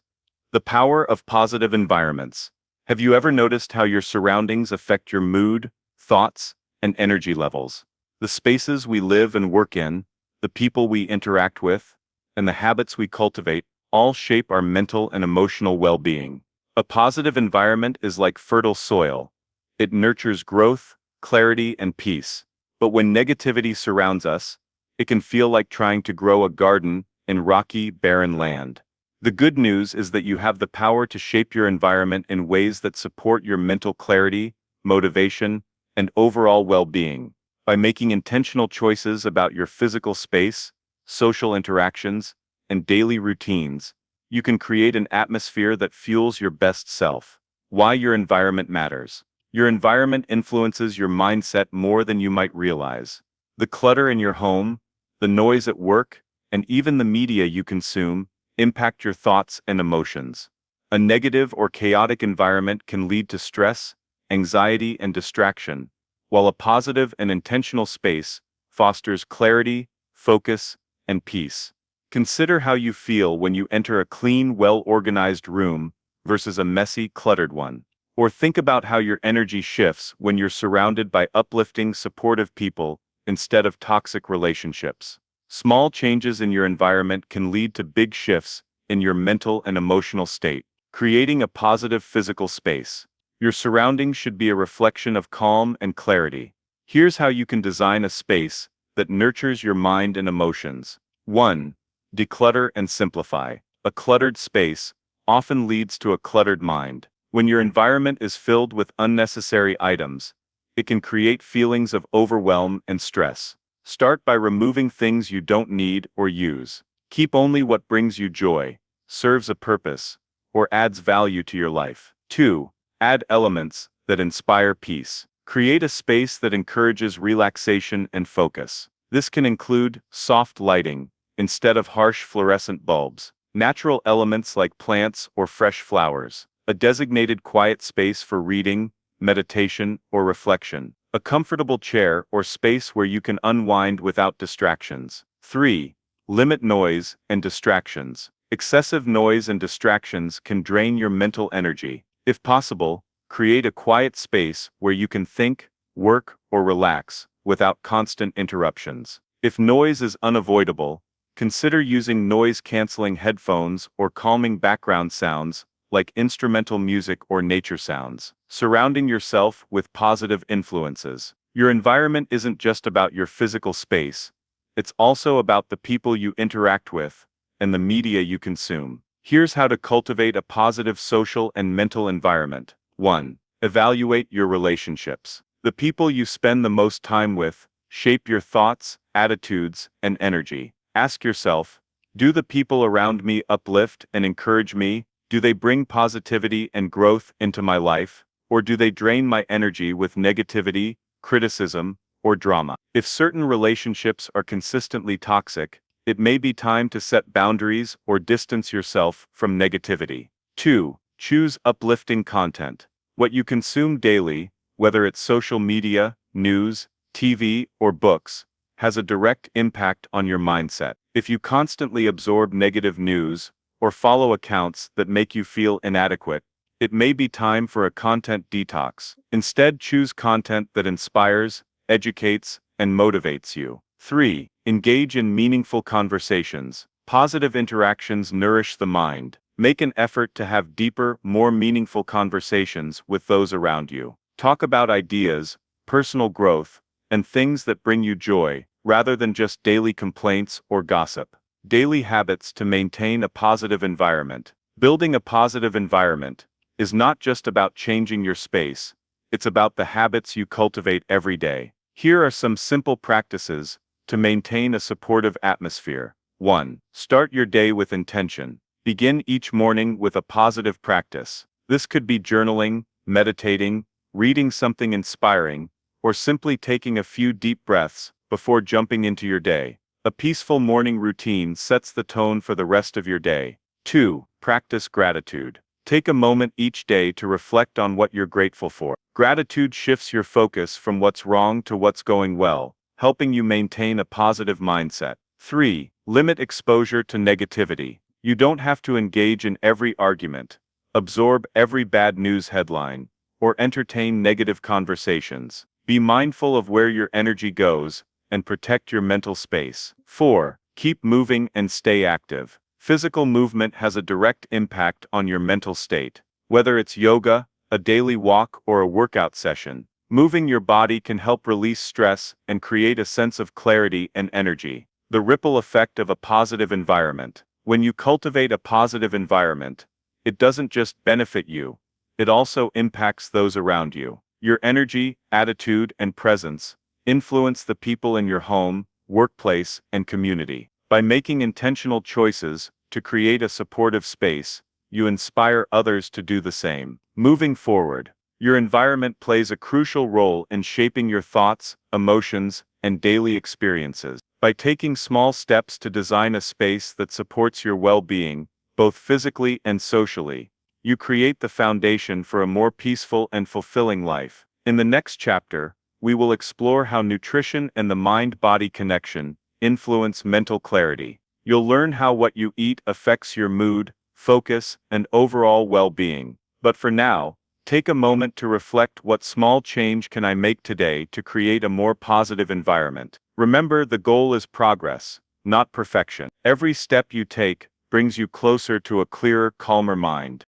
The Power of Positive Environments. Have you ever noticed how your surroundings affect your mood, thoughts, and energy levels? The spaces we live and work in, the people we interact with, and the habits we cultivate all shape our mental and emotional well-being. A positive environment is like fertile soil. It nurtures growth, clarity, and peace. But when negativity surrounds us, it can feel like trying to grow a garden in rocky, barren land. The good news is that you have the power to shape your environment in ways that support your mental clarity, motivation, and overall well-being. By making intentional choices about your physical space, social interactions, and daily routines, you can create an atmosphere that fuels your best self. Why your environment matters. Your environment influences your mindset more than you might realize. The clutter in your home, the noise at work, and even the media you consume impact your thoughts and emotions. A negative or chaotic environment can lead to stress, anxiety, and distraction, while a positive and intentional space fosters clarity, focus, and peace. Consider how you feel when you enter a clean, well-organized room versus a messy, cluttered one. Or think about how your energy shifts when you're surrounded by uplifting, supportive people instead of toxic relationships. Small changes in your environment can lead to big shifts in your mental and emotional state. Creating a positive physical space. Your surroundings should be a reflection of calm and clarity. Here's how you can design a space that nurtures your mind and emotions. 1. Declutter and simplify. A cluttered space often leads to a cluttered mind. When your environment is filled with unnecessary items, it can create feelings of overwhelm and stress. Start by removing things you don't need or use. Keep only what brings you joy, serves a purpose, or adds value to your life. 2. Add elements that inspire peace. Create a space that encourages relaxation and focus. This can include soft lighting instead of harsh fluorescent bulbs, natural elements like plants or fresh flowers, a designated quiet space for reading, meditation, or reflection, a comfortable chair or space where you can unwind without distractions. 3. Limit noise and distractions. Excessive noise and distractions can drain your mental energy. If possible, create a quiet space where you can think, work, or relax without constant interruptions. If noise is unavoidable, consider using noise-canceling headphones or calming background sounds like instrumental music or nature sounds. Surrounding yourself with positive influences. Your environment isn't just about your physical space, it's also about the people you interact with and the media you consume. Here's how to cultivate a positive social and mental environment. 1. Evaluate your relationships. The people you spend the most time with shape your thoughts, attitudes, and energy. Ask yourself, do the people around me uplift and encourage me? Do they bring positivity and growth into my life? Or do they drain my energy with negativity, criticism, or drama? If certain relationships are consistently toxic, it may be time to set boundaries or distance yourself from negativity. 2. Choose uplifting content. What you consume daily, whether it's social media, news, TV, or books, has a direct impact on your mindset. If you constantly absorb negative news or follow accounts that make you feel inadequate, it may be time for a content detox. Instead, choose content that inspires, educates, and motivates you. 3. Engage in meaningful conversations. Positive interactions nourish the mind. Make an effort to have deeper, more meaningful conversations with those around you. Talk about ideas, personal growth, and things that bring you joy, rather than just daily complaints or gossip. Daily habits to maintain a positive environment. Building a positive environment is not just about changing your space, it's about the habits you cultivate every day. Here are some simple practices to maintain a supportive atmosphere. 1. Start your day with intention. Begin each morning with a positive practice. This could be journaling, meditating, reading something inspiring, or simply taking a few deep breaths before jumping into your day. A peaceful morning routine sets the tone for the rest of your day. 2. Practice gratitude. Take a moment each day to reflect on what you're grateful for. Gratitude shifts your focus from what's wrong to what's going well, helping you maintain a positive mindset. 3. Limit exposure to negativity. You don't have to engage in every argument, absorb every bad news headline, or entertain negative conversations. Be mindful of where your energy goes and protect your mental space. 4. Keep moving and stay active. Physical movement has a direct impact on your mental state. Whether it's yoga, a daily walk, or a workout session, moving your body can help release stress and create a sense of clarity and energy. The ripple effect of a positive environment. When you cultivate a positive environment, it doesn't just benefit you, it also impacts those around you. Your energy, attitude, and presence influence the people in your home, workplace, and community. By making intentional choices to create a supportive space, you inspire others to do the same. Moving forward, your environment plays a crucial role in shaping your thoughts, emotions, and daily experiences. By taking small steps to design a space that supports your well-being, both physically and socially, you create the foundation for a more peaceful and fulfilling life. In the next chapter, we will explore how nutrition and the mind-body connection influence mental clarity. You'll learn how what you eat affects your mood, focus, and overall well-being. But for now, take a moment to reflect: what small change can I make today to create a more positive environment? Remember, the goal is progress, not perfection. Every step you take brings you closer to a clearer, calmer mind.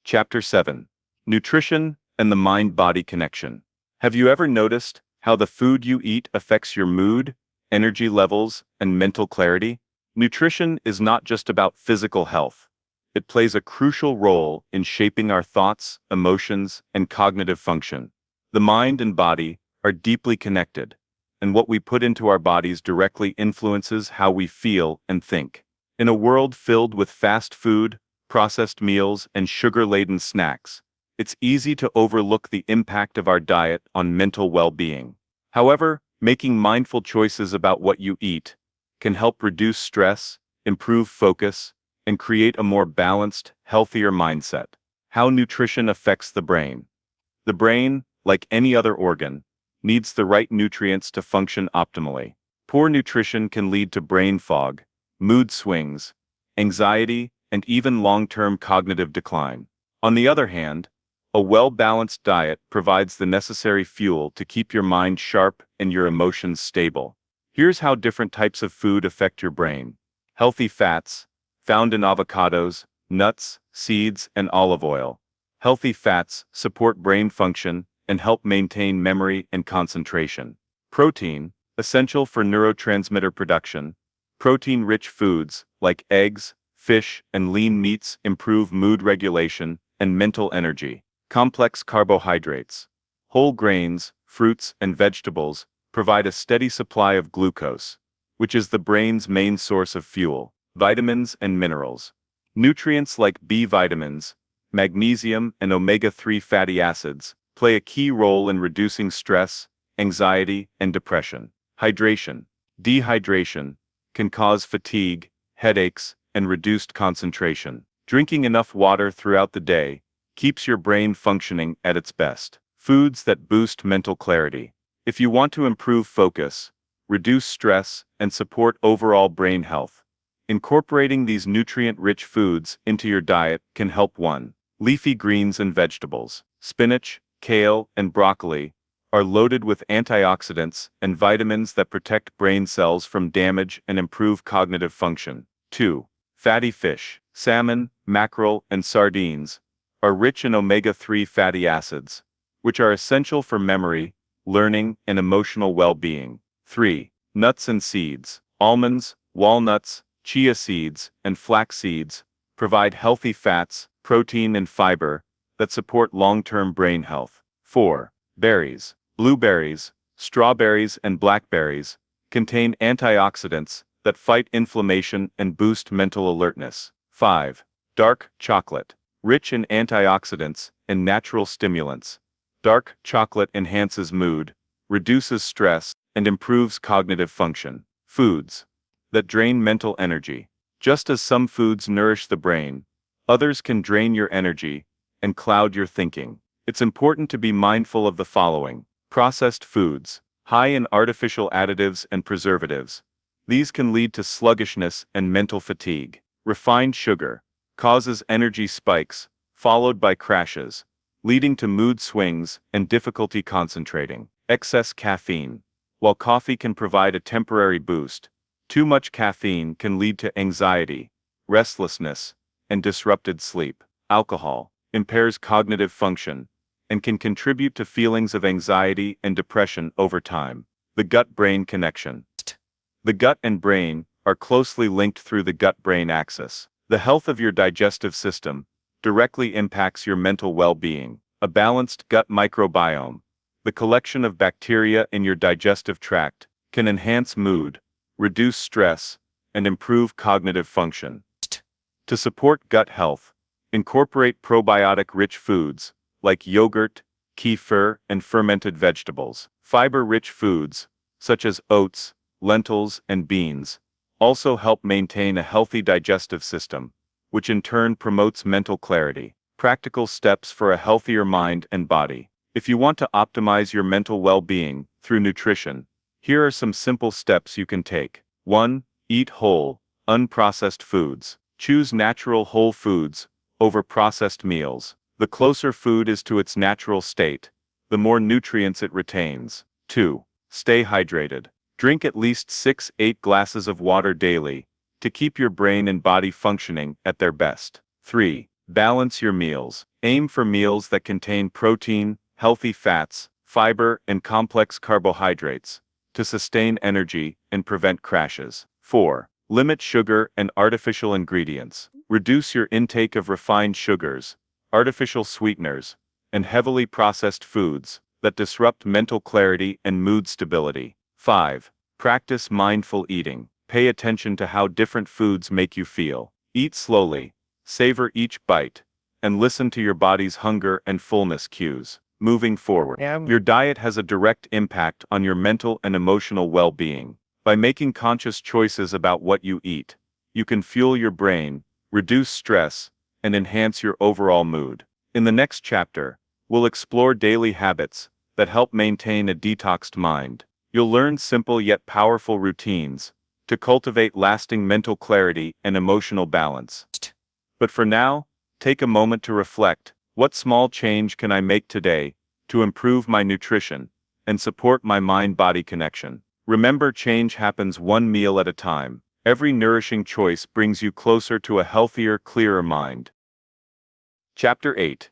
Chapter 7. Nutrition and the mind-body connection. Have you ever noticed how the food you eat affects your mood, energy levels, and mental clarity? Nutrition is not just about physical health. It plays a crucial role in shaping our thoughts, emotions, and cognitive function. The mind and body are deeply connected, and what we put into our bodies directly influences how we feel and think. In a world filled with fast food, processed meals, and sugar-laden snacks, it's easy to overlook the impact of our diet on mental well-being. However, making mindful choices about what you eat can help reduce stress, improve focus, and create a more balanced, healthier mindset. How nutrition affects the brain. The brain, like any other organ, needs the right nutrients to function optimally. Poor nutrition can lead to brain fog, mood swings, anxiety, and even long-term cognitive decline. On the other hand, a well-balanced diet provides the necessary fuel to keep your mind sharp and your emotions stable. Here's how different types of food affect your brain. Healthy fats, found in avocados, nuts, seeds, and olive oil. Healthy fats support brain function and help maintain memory and concentration. Protein, essential for neurotransmitter production. Protein-rich foods, like eggs, fish, and lean meats, improve mood regulation and mental energy. Complex carbohydrates. Whole grains, fruits, and vegetables provide a steady supply of glucose, which is the brain's main source of fuel. Vitamins and minerals. Nutrients like B vitamins, magnesium, and omega-3 fatty acids play a key role in reducing stress, anxiety, and depression. Hydration. Dehydration can cause fatigue, headaches, and reduced concentration. Drinking enough water throughout the day keeps your brain functioning at its best. Foods that boost mental clarity. If you want to improve focus, reduce stress, and support overall brain health, incorporating these nutrient-rich foods into your diet can help. 1. Leafy greens and vegetables. Spinach, kale, and broccoli are loaded with antioxidants and vitamins that protect brain cells from damage and improve cognitive function. 2. Fatty fish. Salmon, mackerel, and sardines are rich in omega-3 fatty acids, which are essential for memory, learning, and emotional well-being. 3. Nuts and seeds. Almonds, walnuts, chia seeds, and flax seeds provide healthy fats, protein, and fiber that support long-term brain health. 4. Berries. Blueberries, strawberries, and blackberries contain antioxidants that fight inflammation and boost mental alertness. 5. Dark chocolate. Rich in antioxidants and natural stimulants, dark chocolate enhances mood, reduces stress, and improves cognitive function. Foods that drain mental energy. Just as some foods nourish the brain, others can drain your energy and cloud your thinking. It's important to be mindful of the following. Processed foods, high in artificial additives and preservatives. These can lead to sluggishness and mental fatigue. Refined sugar causes energy spikes, followed by crashes, leading to mood swings and difficulty concentrating. Excess caffeine. While coffee can provide a temporary boost, too much caffeine can lead to anxiety, restlessness, and disrupted sleep. Alcohol impairs cognitive function and can contribute to feelings of anxiety and depression over time. The gut-brain connection. The gut and brain are closely linked through the gut-brain axis. The health of your digestive system directly impacts your mental well-being. A balanced gut microbiome, the collection of bacteria in your digestive tract, can enhance mood, reduce stress, and improve cognitive function. To support gut health, incorporate probiotic-rich foods like yogurt, kefir, and fermented vegetables. Fiber-rich foods, such as oats, lentils, and beans, also help maintain a healthy digestive system, which in turn promotes mental clarity. Practical steps for a healthier mind and body. If you want to optimize your mental well-being through nutrition, here are some simple steps you can take. 1. Eat whole, unprocessed foods. Choose natural whole foods over processed meals. The closer food is to its natural state, the more nutrients it retains. 2. Stay hydrated. Drink at least 6-8 glasses of water daily to keep your brain and body functioning at their best. 3. Balance your meals. Aim for meals that contain protein, healthy fats, fiber, and complex carbohydrates to sustain energy and prevent crashes. 4. Limit sugar and artificial ingredients. Reduce your intake of refined sugars, artificial sweeteners, and heavily processed foods that disrupt mental clarity and mood stability. 5. Practice mindful eating. Pay attention to how different foods make you feel. Eat slowly, savor each bite, and listen to your body's hunger and fullness cues. Moving forward, your diet has a direct impact on your mental and emotional well-being. By making conscious choices about what you eat, you can fuel your brain, reduce stress, and enhance your overall mood. In the next chapter, we'll explore daily habits that help maintain a detoxed mind. You'll learn simple yet powerful routines to cultivate lasting mental clarity and emotional balance. But for now, take a moment to reflect. What small change can I make today to improve my nutrition and support my mind-body connection? Remember, change happens one meal at a time. Every nourishing choice brings you closer to a healthier, clearer mind. Chapter 8.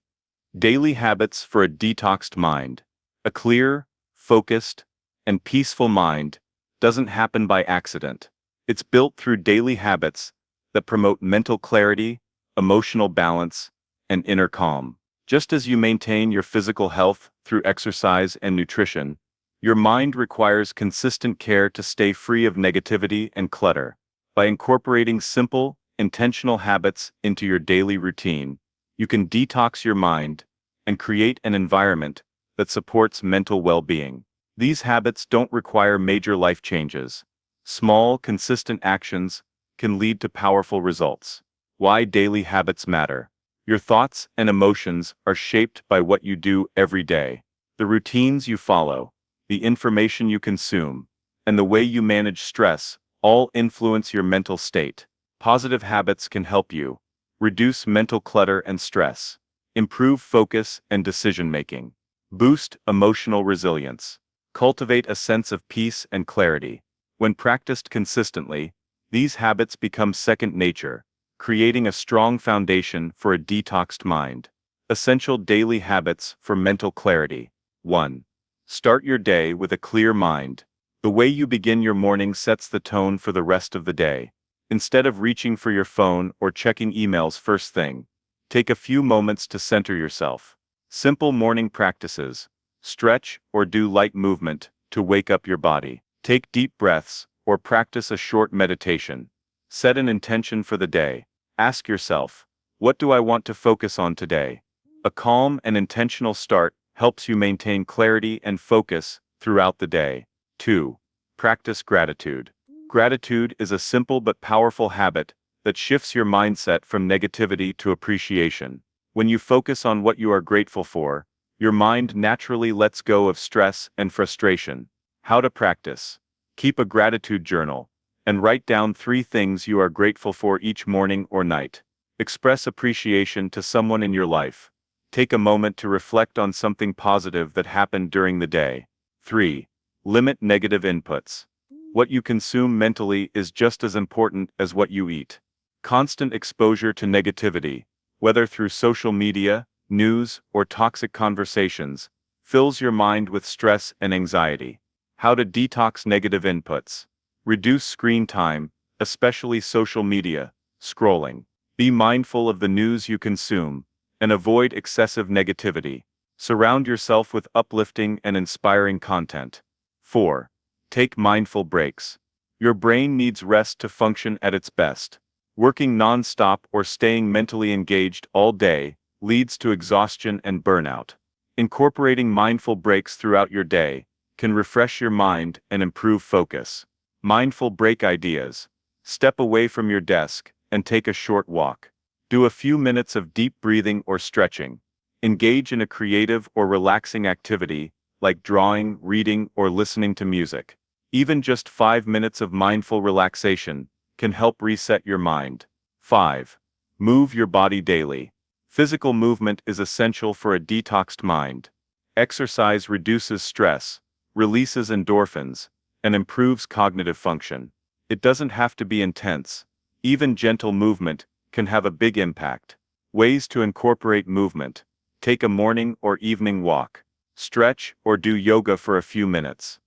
Daily Habits for a Detoxed Mind. A clear, focused, and peaceful mind doesn't happen by accident. It's built through daily habits that promote mental clarity, emotional balance, and inner calm. Just as you maintain your physical health through exercise and nutrition, your mind requires consistent care to stay free of negativity and clutter. By incorporating simple, intentional habits into your daily routine, you can detox your mind and create an environment that supports mental well-being. These habits don't require major life changes. Small, consistent actions can lead to powerful results. Why daily habits matter. Your thoughts and emotions are shaped by what you do every day. The routines you follow, the information you consume, and the way you manage stress all influence your mental state. Positive habits can help you reduce mental clutter and stress, improve focus and decision-making, boost emotional resilience, cultivate a sense of peace and clarity. When practiced consistently, these habits become second nature, creating a strong foundation for a detoxed mind. Essential daily habits for mental clarity. 1. Start your day with a clear mind. The way you begin your morning sets the tone for the rest of the day. Instead of reaching for your phone or checking emails first thing, take a few moments to center yourself. Simple morning practices. Stretch or do light movement to wake up your body. Take deep breaths or practice a short meditation. Set an intention for the day. Ask yourself, what do I want to focus on today? A calm and intentional start helps you maintain clarity and focus throughout the day. 2. Practice gratitude. Gratitude is a simple but powerful habit that shifts your mindset from negativity to appreciation. When you focus on what you are grateful for, your mind naturally lets go of stress and frustration. How to practice. Keep a gratitude journal and write down 3 things you are grateful for each morning or night. Express appreciation to someone in your life. Take a moment to reflect on something positive that happened during the day. 3. Limit negative inputs. What you consume mentally is just as important as what you eat. Constant exposure to negativity, whether through social media, news, or toxic conversations, fills your mind with stress and anxiety. How to detox negative inputs. Reduce screen time, especially social media, scrolling. Be mindful of the news you consume, and avoid excessive negativity. Surround yourself with uplifting and inspiring content. 4. Take mindful breaks. Your brain needs rest to function at its best. Working non-stop or staying mentally engaged all day leads to exhaustion and burnout. Incorporating mindful breaks throughout your day can refresh your mind and improve focus. Mindful break ideas. Step away from your desk and take a short walk. Do a few minutes of deep breathing or stretching. Engage in a creative or relaxing activity like drawing, reading, or listening to music. Even just 5 minutes of mindful relaxation can help reset your mind. 5. Move your body daily. Physical movement is essential for a detoxed mind. Exercise reduces stress, releases endorphins, and improves cognitive function. It doesn't have to be intense. Even gentle movement can have a big impact. Ways to incorporate movement. Take a morning or evening walk. Stretch or do yoga for a few minutes.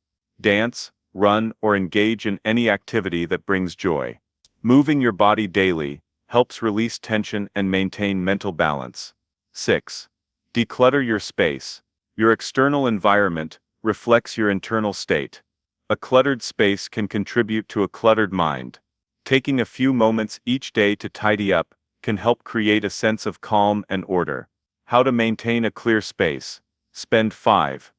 Dance, run, or engage in any activity that brings joy. Moving your body daily helps release tension and maintain mental balance. 6. Declutter your space. Your external environment reflects your internal state. A cluttered space can contribute to a cluttered mind. Taking a few moments each day to tidy up can help create a sense of calm and order. How to maintain a clear space. Spend 5-10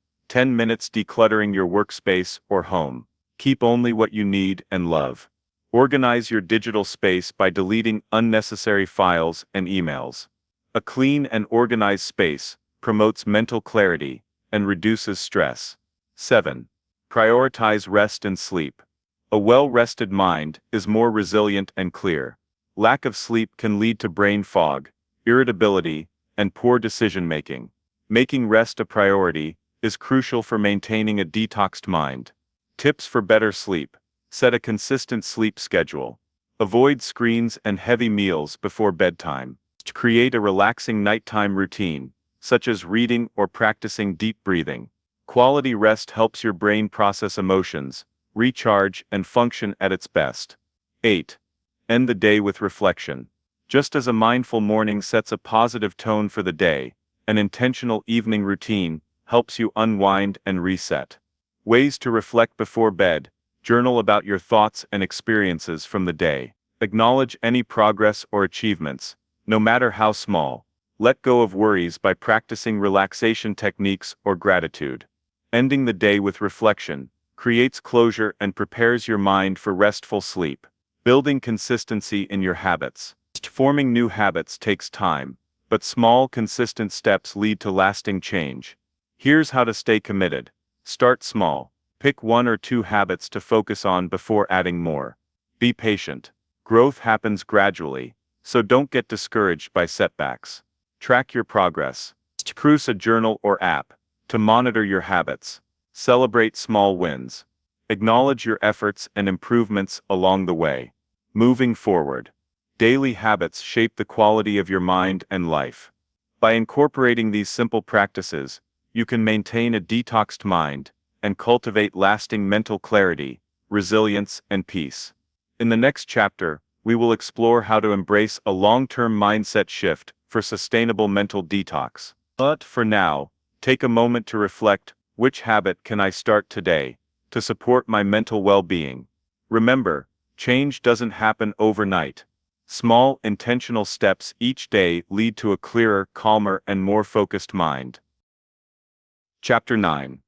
minutes decluttering your workspace or home. Keep only what you need and love. Organize your digital space by deleting unnecessary files and emails. A clean and organized space promotes mental clarity and reduces stress. 7. Prioritize rest and sleep. A well-rested mind is more resilient and clear. Lack of sleep can lead to brain fog, irritability, and poor decision-making. Making rest a priority is crucial for maintaining a detoxed mind. Tips for better sleep. Set a consistent sleep schedule. Avoid screens and heavy meals before bedtime. Create a relaxing nighttime routine, such as reading or practicing deep breathing. Quality rest helps your brain process emotions, recharge, and function at its best. 8. End the day with reflection. Just as a mindful morning sets a positive tone for the day, an intentional evening routine helps you unwind and reset. Ways to reflect before bed. Journal about your thoughts and experiences from the day. Acknowledge any progress or achievements, no matter how small. Let go of worries by practicing relaxation techniques or gratitude. Ending the day with reflection creates closure and prepares your mind for restful sleep. Building consistency in your habits. Forming new habits takes time, but small, consistent steps lead to lasting change. Here's how to stay committed. Start small. Pick 1 or 2 habits to focus on before adding more. Be patient. Growth happens gradually, so don't get discouraged by setbacks. Track your progress. Use a journal or app to monitor your habits. Celebrate small wins. Acknowledge your efforts and improvements along the way. Moving forward. Daily habits shape the quality of your mind and life. By incorporating these simple practices, you can maintain a detoxed mind and cultivate lasting mental clarity, resilience, and peace. In the next chapter, we will explore how to embrace a long-term mindset shift for sustainable mental detox. But for now, take a moment to reflect, which habit can I start today to support my mental well-being? Remember, change doesn't happen overnight. Small, intentional steps each day lead to a clearer, calmer, and more focused mind. Chapter 9.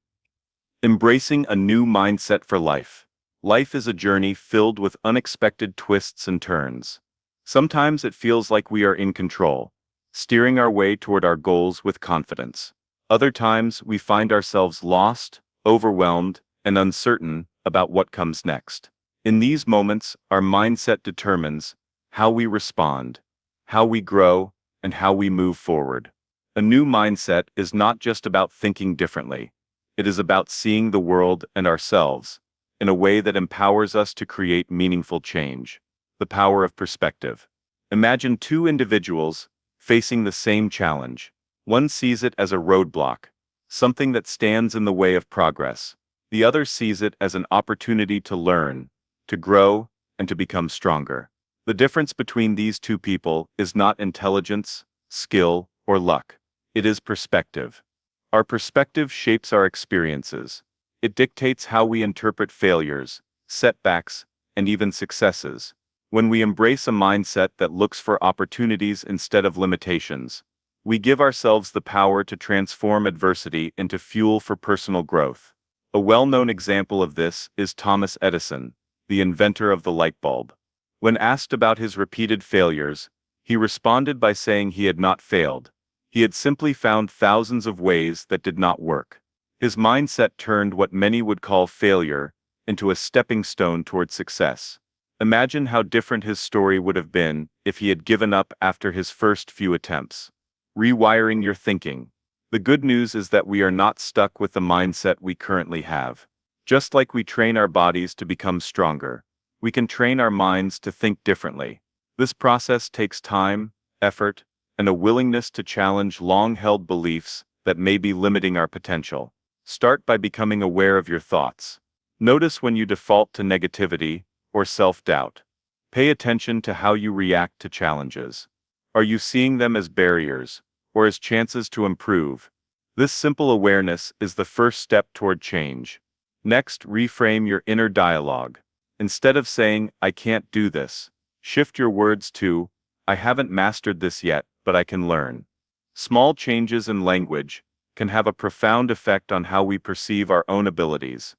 Embracing a new mindset for life. Life is a journey filled with unexpected twists and turns. Sometimes it feels like we are in control, steering our way toward our goals with confidence. Other times we find ourselves lost, overwhelmed, and uncertain about what comes next. In these moments, our mindset determines how we respond, how we grow, and how we move forward. A new mindset is not just about thinking differently. It is about seeing the world and ourselves in a way that empowers us to create meaningful change. The power of perspective. Imagine two individuals facing the same challenge. One sees it as a roadblock, something that stands in the way of progress. The other sees it as an opportunity to learn, to grow, and to become stronger. The difference between these two people is not intelligence, skill, or luck. It is perspective. Our perspective shapes our experiences. It dictates how we interpret failures, setbacks, and even successes. When we embrace a mindset that looks for opportunities instead of limitations, we give ourselves the power to transform adversity into fuel for personal growth. A well-known example of this is Thomas Edison, the inventor of the light bulb. When asked about his repeated failures, he responded by saying he had not failed. He had simply found thousands of ways that did not work. His mindset turned what many would call failure into a stepping stone toward success. Imagine how different his story would have been if he had given up after his first few attempts. Rewiring your thinking. The good news is that we are not stuck with the mindset we currently have. Just like we train our bodies to become stronger, we can train our minds to think differently. This process takes time, effort, and a willingness to challenge long-held beliefs that may be limiting our potential. Start by becoming aware of your thoughts. Notice when you default to negativity or self-doubt. Pay attention to how you react to challenges. Are you seeing them as barriers or as chances to improve? This simple awareness is the first step toward change. Next, reframe your inner dialogue. Instead of saying, "I can't do this," shift your words to, "I haven't mastered this yet, but I can learn." Small changes in language can have a profound effect on how we perceive our own abilities.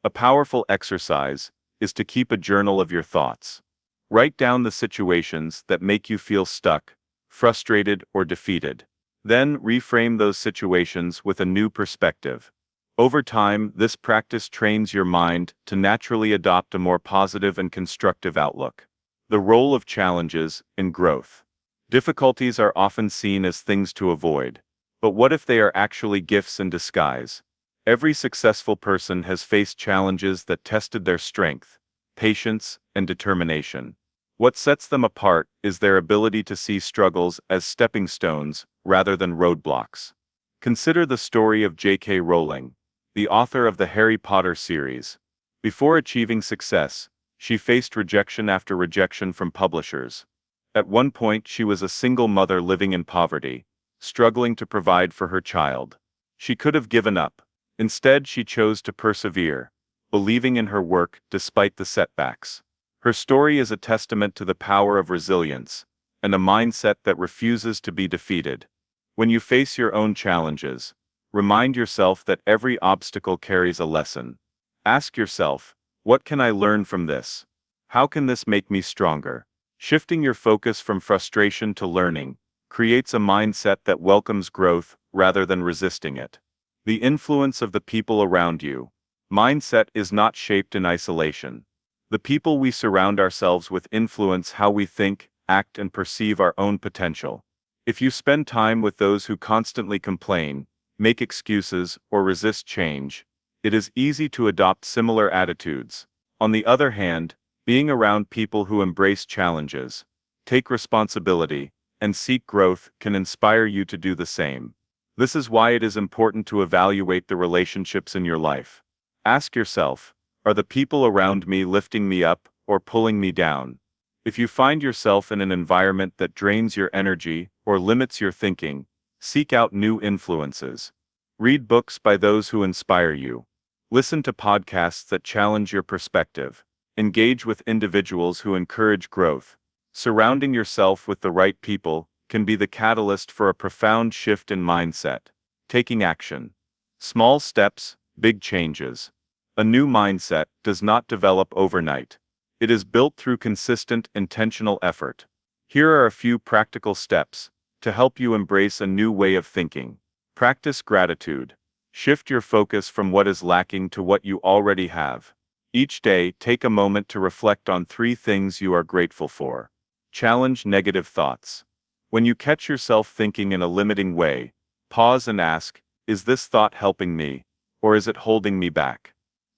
A powerful exercise is to keep a journal of your thoughts. Write down the situations that make you feel stuck, frustrated, or defeated. Then reframe those situations with a new perspective. Over time, this practice trains your mind to naturally adopt a more positive and constructive outlook. The role of challenges in growth. Difficulties are often seen as things to avoid. But what if they are actually gifts in disguise? Every successful person has faced challenges that tested their strength, patience, and determination. What sets them apart is their ability to see struggles as stepping stones rather than roadblocks. Consider the story of J.K. Rowling, the author of the Harry Potter series. Before achieving success, she faced rejection after rejection from publishers. At one point, she was a single mother living in poverty, struggling to provide for her child. She could have given up. Instead, she chose to persevere, believing in her work despite the setbacks. Her story is a testament to the power of resilience and a mindset that refuses to be defeated. When you face your own challenges, remind yourself that every obstacle carries a lesson. Ask yourself, what can I learn from this? How can this make me stronger? Shifting your focus from frustration to learning creates a mindset that welcomes growth rather than resisting it. The influence of the people around you. Mindset is not shaped in isolation. The people we surround ourselves with influence how we think, act, and perceive our own potential. If you spend time with those who constantly complain, make excuses, or resist change, it is easy to adopt similar attitudes. On the other hand, being around people who embrace challenges, take responsibility, and seek growth can inspire you to do the same. This is why it is important to evaluate the relationships in your life. Ask yourself, are the people around me lifting me up or pulling me down? If you find yourself in an environment that drains your energy or limits your thinking, seek out new influences. Read books by those who inspire you. Listen to podcasts that challenge your perspective. Engage with individuals who encourage growth. Surrounding yourself with the right people can be the catalyst for a profound shift in mindset. Taking action. Small steps, big changes. A new mindset does not develop overnight. It is built through consistent, intentional effort. Here are a few practical steps to help you embrace a new way of thinking. Practice gratitude. Shift your focus from what is lacking to what you already have. Each day, take a moment to reflect on 3 things you are grateful for. Challenge negative thoughts. When you catch yourself thinking in a limiting way, pause and ask, is this thought helping me, or is it holding me back?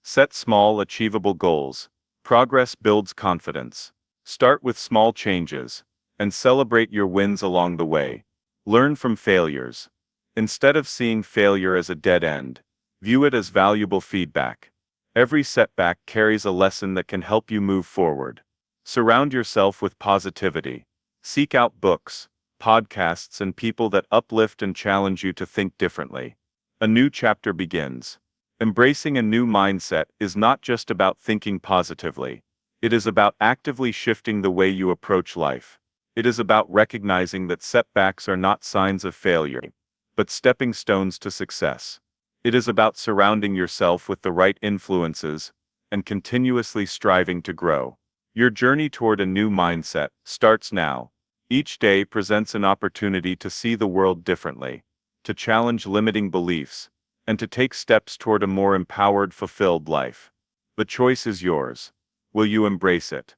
Set small, achievable goals. Progress builds confidence. Start with small changes, and celebrate your wins along the way. Learn from failures. Instead of seeing failure as a dead end, view it as valuable feedback. Every setback carries a lesson that can help you move forward. Surround yourself with positivity. Seek out books, podcasts, and people that uplift and challenge you to think differently. A new chapter begins. Embracing a new mindset is not just about thinking positively. It is about actively shifting the way you approach life. It is about recognizing that setbacks are not signs of failure, but stepping stones to success. It is about surrounding yourself with the right influences and continuously striving to grow. Your journey toward a new mindset starts now. Each day presents an opportunity to see the world differently, to challenge limiting beliefs, and to take steps toward a more empowered, fulfilled life. The choice is yours. Will you embrace it?